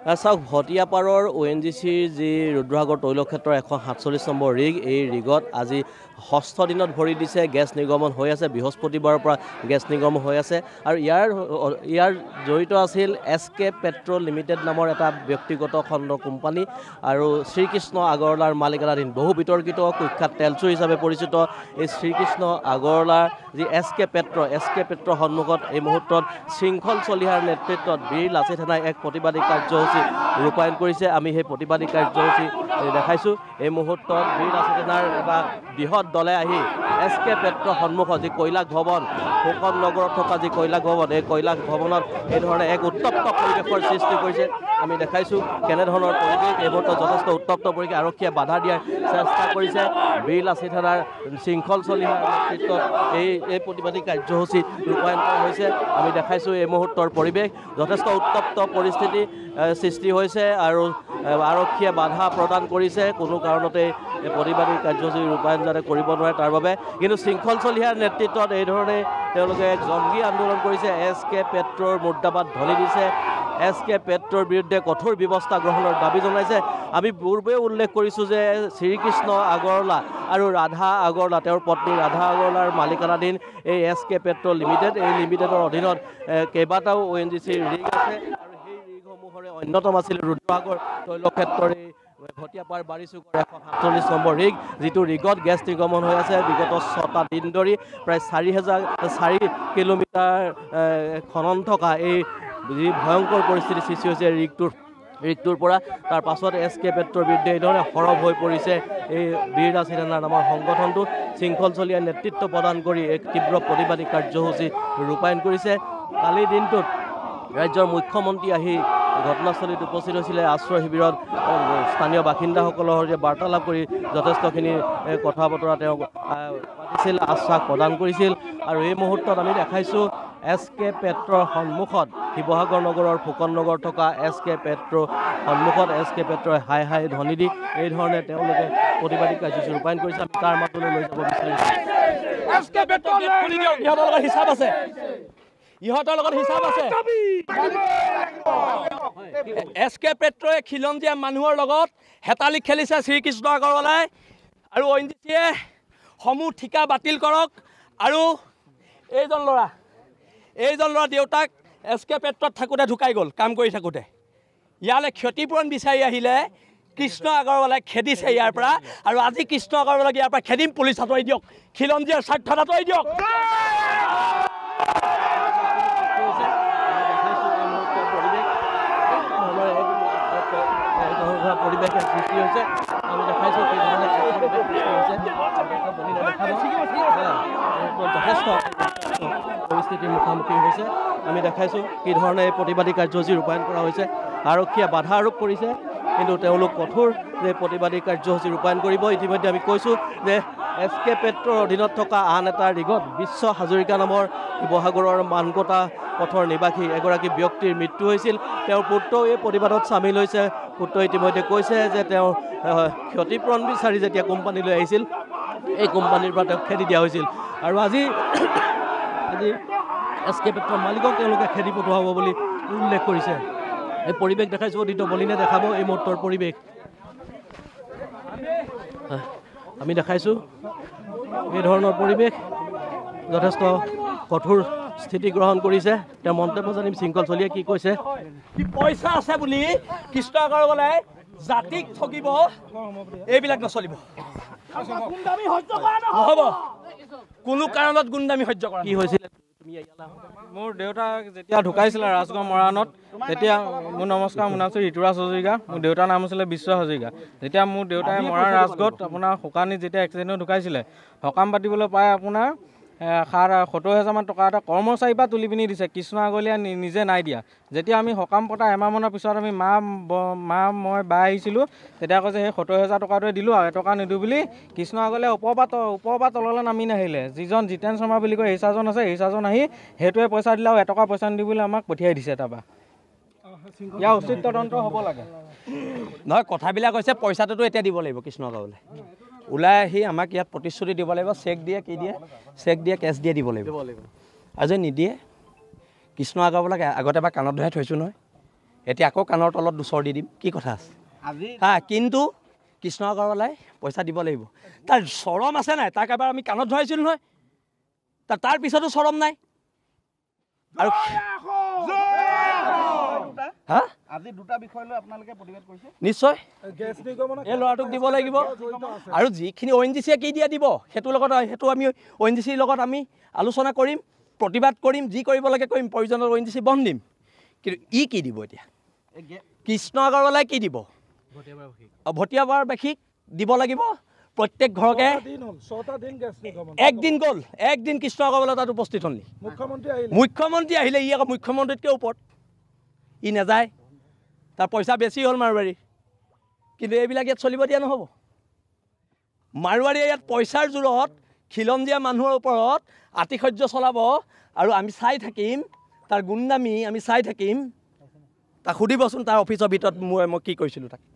চাওক ভটিয়াপাৰৰ ONGCৰ যি Rudrasagar তৈলক্ষেত্ৰৰ 147 number rig এই ৰিগত আজি ষষ্ঠ দিনত ভৰি দিছে গেছ নিৰ্গমন হৈ আছে বৃহস্পতিবাৰৰ পৰা গেছ নিৰ্গমন হৈ আছে আৰু ইয়াৰ জড়িত আছিল SK পেট্ৰ লিমিটেড নামৰ এটা ব্যক্তিগত খণ্ড কোম্পানী আৰু শ্ৰীকৃষ্ণ আগৰৱালাৰ মালিকানাধীন বহু বিতৰ্কিত কুখ্যাত তেলচুৰ হিচাপে পৰিচিত এই শ্ৰীকৃষ্ণ আগৰৱালাৰ যি SK পেট্ৰ সন্মুখত এই মুহূৰ্তত শৃংখল চলিহাৰ নেতৃত্বত বীৰ লাচিত সেনাই এক প্ৰতিবাদী কাৰ্যসূচী ৰূপায়ণ কৰিছে আমি সেই প্ৰতিবাদী কাৰ্যসূচী দেখাইছোঁ এই মুহূৰ্তত বীৰ লাচিত সেনাৰ এটা বৃহৎ দলে আহি SK পেট্ৰ সন্মুখত যি কৈলাশ ভৱন ফুকন নগৰত থকা যি কৈলাশ ভৱন এই কৈলাশ ভৱনত এই ধৰণে এক উত্তপ্ত পৰিৱেশৰ সৃষ্টি কৰিছে আমি দেখাইছোঁ কেনেধৰণৰ পৰিৱেশ এই মুহূৰ্তত যথেষ্ট উত্তপ্ত পৰিৱেশ আৰক্ষীয়ে বাধা দিয়াৰ চেষ্টা কৰিছে বীৰ লাচিত সেনাৰ শৃংখল চলিহাৰ নেতৃত্বত এই প্ৰতিবাদী কাৰ্যসূচী ৰূপায়ণ কৰা হৈছে আমি দেখাইছোঁ এই মুহূৰ্তৰ পৰিৱেশ যথেষ্ট উত্তপ্ত পৰিস্থিতি সৃষ্টি হৈছে আৰু আৰক্ষীয়ে বাধা প্ৰদান কৰিছে কোনো কাৰণতে প্ৰতিবাদী কাৰ্যসূচী ৰূপায়ণ যাতে কৰিব নোৱাৰে তাৰ বাবে কিন্তু শৃংখল চলিহাৰ নেতৃত্বত এই ধৰণে তেওঁলোকে এক জংগী আন্দোলন কৰিছে SK পেট্ৰৰ মুৰ্দাবাদ ধ্বনি দিছে SK পেট্ৰৰ বিৰুদ্ধে কঠোৰ ব্যৱস্থা গ্ৰহণৰ দাবী জনাইছে আমি পূৰ্বে উল্লেখ কৰিছোঁ যে শ্ৰীকৃষ্ণ আগৰৱালা আৰু ৰাধা আগৰৱালা তেওঁৰ পত্নী ৰাধা আগৰৱালাৰ মালিকানাধীন এই SK পেট্ৰ লিমিটেড এই লিমিটেডৰ অধীনত কেইবাটাও ONGCৰ ৰিগ আছে আৰু সেই ৰিগসমূহৰে অন্যতম আছিল ৰুদ্ৰসাগৰ তৈলক্ষেত্ৰৰ এই ভটিয়াপাৰ বাৰিচুকৰ 147 নম্বৰ ৰিগ যিটো ৰিগত গেছ নিৰ্গমন হৈ আছে বিগত 6টা দিন ধৰি প্ৰায় 4 কিলোমিটাৰ খনন থকা এই যি ভয়ংকৰ পৰিস্থিতি সৃষ্টি হৈছে ৰিগটোৰ পৰা তাৰ পাছত SK পেট্ৰৰ বিৰুদ্ধে এই ধৰণে সৰব হৈ পৰিছে এই বীৰ লাচিত সেনা নামৰ সংগঠনটো শৃংখল চলিয়াৰ নেতৃত্ব প্ৰদান কৰি এক তীব্ৰ প্ৰতিবাদী কাৰ্যসূচী ৰূপায়ণ কৰিছে কালিৰ দিনটোত ৰাজ্যৰ মুখ্যমন্ত্ৰী আহি ঘটনাস্থলীত উপস্থিত হৈছিলে আশ্ৰয় শিবিৰত স্থানীয় বাসিন্দাসকলৰ সৈতে বাৰ্তালাপ কৰি যথেষ্টখিনি কথা বতৰা তেওঁ পাতিছিল আশ্বাস প্ৰদান কৰিছিল আৰু এই মুহূৰ্তত আমি দেখাইছোঁ SK পেট্ৰৰ সন্মুখত শিৱসাগৰ নগৰৰ ফুকন নগৰ থকা SK পেট্ৰৰ সন্মুখত SK পেট্ৰই হাই হাই ধ্বনি দি এই ধৰণে তেওঁলোকে প্ৰতিবাদী কাৰ্যসূচী ৰূপায়ণ কৰিছে আমি তাৰ মাজলৈ লৈ যাব বিচাৰিছোঁ SK পেট্ৰ হিচাপ আছে ইহঁতৰ লগত হিচাপ আছে SK পেট্ৰই খিলঞ্জীয়া মানুহৰ লগত হেতালি খেলিছে শ্ৰীকৃষ্ণ আগৰৱালাই আৰু ONGCয়ে সমূহ ঠিকা বাতিল কৰক আৰু এইজন ল'ৰা দেউতাক SK পেট্ৰত থাকোঁতে ঢুকাই গ'ল কাম কৰি থাকোঁতে ইয়ালৈ ক্ষতিপূৰণ বিচাৰি আহিলে কৃষ্ণ আগৰৱালাই খেদিছে ইয়াৰ পৰা আৰু আজি কৃষ্ণ আগৰৱালাক ইয়াৰ পৰা খেদিম পুলিচ আঁতৰাই দিয়ক খিলঞ্জীয়াৰ স্বাৰ্থত আঁতৰাই দিয়ক পৰিৱেশৰ সৃষ্টি হৈছে আমি দেখাইছোঁ কি ধৰণে যথেষ্ট পৰিস্থিতিৰ মুখামুখি হৈছে আমি দেখাইছোঁ কি ধৰণে এই প্ৰতিবাদী কাৰ্যসূচী ৰূপায়ণ কৰা হৈছে আৰক্ষীয়ে বাধা আৰোপ কৰিছে কিন্তু তেওঁলোক কঠোৰ যে প্ৰতিবাদী কাৰ্যসূচী ৰূপায়ণ কৰিব ইতিমধ্যে আমি কৈছোঁ যে SK পেট্ৰৰ অধীনত থকা আন এটা ৰিগত বিশ্ব হাজৰিকা নামৰ শিৱসাগৰৰ মানকটা পথৰ নিবাসী এগৰাকী ব্যক্তিৰ মৃত্যু হৈছিল তেওঁৰ পুত্ৰও এই প্ৰতিবাদত চামিল হৈছে পুত্ৰই ইতিমধ্যে কৈছে যে তেওঁ ক্ষতিপূৰণ বিচাৰি যেতিয়া কোম্পানীলৈ আহিছিল এই কোম্পানীৰ পৰা তেওঁক খেদি দিয়া হৈছিল আৰু আজি SK পেট্ৰৰ মালিকক তেওঁলোকে খেদি পঠোৱা হ'ব বুলি উল্লেখ কৰিছে এই পৰিৱেশ দেখাইছোঁ অদিত বলিনে দেখাব এই মুহূৰ্তৰ পৰিৱেশ আমি দেখাইছোঁ এই ধৰণৰ পৰিৱেশ যথেষ্ট কঠোৰ স্থিতি গ্ৰহণ কৰিছে তেওঁ মন্তব্য জানিম শৃংখল চলিয়ে কি কৈছে কি পইচা আছে বুলি কৃষ্ণ আগৰৱালাই জাতিক ঠগিব এইবিলাক নচলিব নহ'ব কোনো কাৰণত গুণ্ডামি সহ্য কৰা কি হৈছিলে মোৰ দেউতাক যেতিয়া ঢুকাইছিলে ৰাজগড় মৰাণত তেতিয়া মোৰ নমস্কাৰ মোৰ নাম আছিল ঋতুৰাজ হাজৰিকা মোৰ দেউতাৰ নাম আছিলে বিশ্ব হাজৰিকা যেতিয়া মোৰ দেউতাই মৰাণ ৰাজগড়ত আপোনাৰ শুকানীত যেতিয়া এক্সিডেণ্টত ঢুকাইছিলে সকাম পাতিবলৈ পাই আপোনাৰ 70,000 মান টকা এটা কৰ্মচাৰীৰ পৰা তুলি পিনি দিছে কৃষ্ণ আগৰৱালাই নিজে নাই দিয়া যেতিয়া আমি সকাম পতা এমাহমানৰ পিছত আমি মই বা আহিছিলোঁ তেতিয়া কৈছে সেই 70,000 টকাটোৱে দিলোঁ আৰু এটকা নিদিওঁ বুলি কৃষ্ণ আগৰৱালাই ওপৰৰ পৰা তললৈ নামি নাহিলে যিজন জিতেন শৰ্মা বুলি কয় এইচাৰজন আছে এইচাৰজন আহি সেইটোৱে পইচা দিলে আৰু এটকা পইচা নিদিওঁ বুলি আমাক পঠিয়াই দিছে তাৰপৰা ইয়াৰ উচিত তদন্ত হ'ব লাগে নহয় কথাবিলাক হৈছে পইচাটোতো এতিয়া দিব লাগিব কৃষ্ণ আগৰৱালাই ওলাই আহি আমাক ইয়াত প্ৰতিশ্ৰুতি দিব লাগিব চেক দিয়ে কি দিয়ে চেক দিয়ে কেছ দিয়ে দিব লাগিব আৰু যে নিদিয়ে কৃষ্ণ আগৰৱালাক আগতে এবাৰ কাণত ধৰাই থৈছোঁ নহয় এতিয়া আকৌ কাণৰ তলত দুচৰ দি দিম কি কথা আছে হা কিন্তু কৃষ্ণ আগৰৱালাই পইচা দিব লাগিব তাৰ চৰম আছে নাই তাক এবাৰ আমি কাণত ধৰাইছিলোঁ নহয় তাৰ পিছতো চৰম নাই আৰু হা আজি দুটা বিষয় লৈ আপোনালোকে প্ৰতিবাদ কৰিছে নিশ্চয় এই ল'ৰাটোক দিব লাগিব আৰু যিখিনি ONGC-য়ে কি দিয়া দিব সেইটো আমি ONGC-ৰ লগত আমি আলোচনা কৰিম প্ৰতিবাদ কৰিম যি কৰিব লাগে কৰিম প্ৰয়োজনত ONGC বন্ধ দিম কিন্তু ই কি দিব এতিয়া কৃষ্ণ আগৰৱালাই কি দিব ভটিয়াবাৰবাসীক দিব লাগিব প্ৰত্যেক ঘৰকে একদিন কৃষ্ণ আগৰৱালা তাত উপস্থিত হ'ল মুখ্যমন্ত্ৰী আহিলে ই আকৌ মুখ্যমন্ত্ৰীতকৈ ওপৰত ই নাযায় তাৰ পইচা বেছি হ'ল মাৰোৱাৰী কিন্তু এইবিলাক ইয়াত চলিব দিয়া নহ'ব মাৰোৱাৰীয়ে ইয়াত পইচাৰ জোৰত খিলঞ্জীয়া মানুহৰ ওপৰত আতিশয্য চলাব আৰু আমি চাই থাকিম তাৰ গুণ্ডামি আমি চাই থাকিম তাক সুধিবচোন তাৰ অফিচৰ ভিতৰত মই কি কৈছিলোঁ তাক